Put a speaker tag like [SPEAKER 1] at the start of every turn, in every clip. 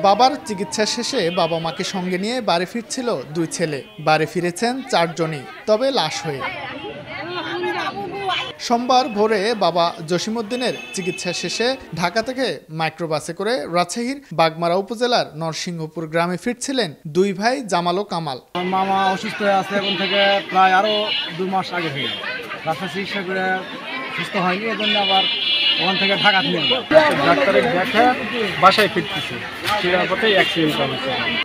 [SPEAKER 1] বাবার চিকিৎসা শেষে বাবা মাকে সঙ্গে নিয়ে বাড়ি ফিরছিল দুই ছেলে। বাড়ি ফিরেছেন চারজনই, তবে লাশ হয়ে। সোমবার ভোরে বাবা জসিমউদ্দিনের চিকিৎসা শেষে ঢাকা থেকে মাইক্রোবাসে করে রাজশাহীর বাগমারা উপজেলার নরসিংহপুর গ্রামে ফিরছিলেন দুই ভাই জামাল ও কামাল।
[SPEAKER 2] মামা অসুস্থ হয়ে আছে, এখন থেকে প্রায় আরো 2 মাস আগে থেকে রাস্তা চিকিৎসা করে সুস্থ হয়নি, এজন্য আবার ওখান থেকে ঢাকা নিয়ে ডাক্তারের দেখা বাসায় ফিরতেছে।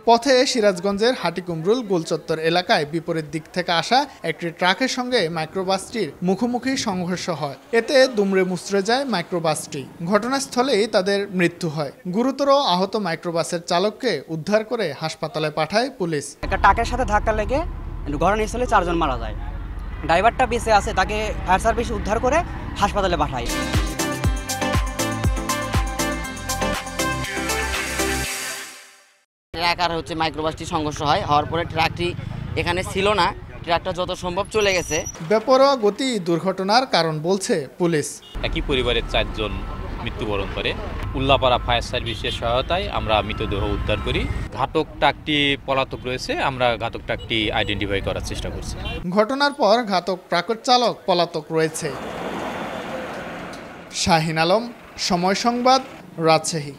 [SPEAKER 1] পথে সিরাজগঞ্জের হাটিকুমরুল গোলচত্বর এলাকায় বিপরীত দিক থেকে আসা একটি ট্রাকের সঙ্গে মাইক্রোবাসটির মুখোমুখি সংঘর্ষ হয়। এতে দুমড়ে মুচড়ে যায় মাইক্রোবাসটি। ঘটনাস্থলেই তাদের মৃত্যু হয়। গুরুতর আহত মাইক্রোবাসের চালককে উদ্ধার করে হাসপাতালে পাঠায় পুলিশ।
[SPEAKER 3] একটা ট্রাকের সাথে ধাক্কা লেগে ঘটনাস্থলে 4 জন মারা যায়। ড্রাইভারটা বেঁচে আছে, তাকে ফায়ার সার্ভিস উদ্ধার করে হাসপাতালে পাঠায়।
[SPEAKER 4] ট্রাক আর মাইক্রোবাসটি সংঘর্ষ হওয়ার পরে ট্রাকটি এখানে ছিল না, ট্রাকটা যত সম্ভব চলে গেছে।
[SPEAKER 1] বেপরোয়া গতি দুর্ঘটনার কারণ বলছে পুলিশ।
[SPEAKER 5] একই পরিবারের 4 জন মৃত্যুবরণ করে। উল্লাপাড়া ফায়ার সার্ভিসের সহায়তায় আমরা মৃতদেহ উদ্ধার করি। ঘাতক ট্রাকটি পলাতক রয়েছে, আমরা ঘাতক ট্রাকটি আইডেন্টিফাই করার চেষ্টা করছি।
[SPEAKER 1] ঘটনার পর ঘাতক ট্রাকের চালক পলাতক রয়েছে। শাহিন আলম, সময় সংবাদ, রাজশাহী।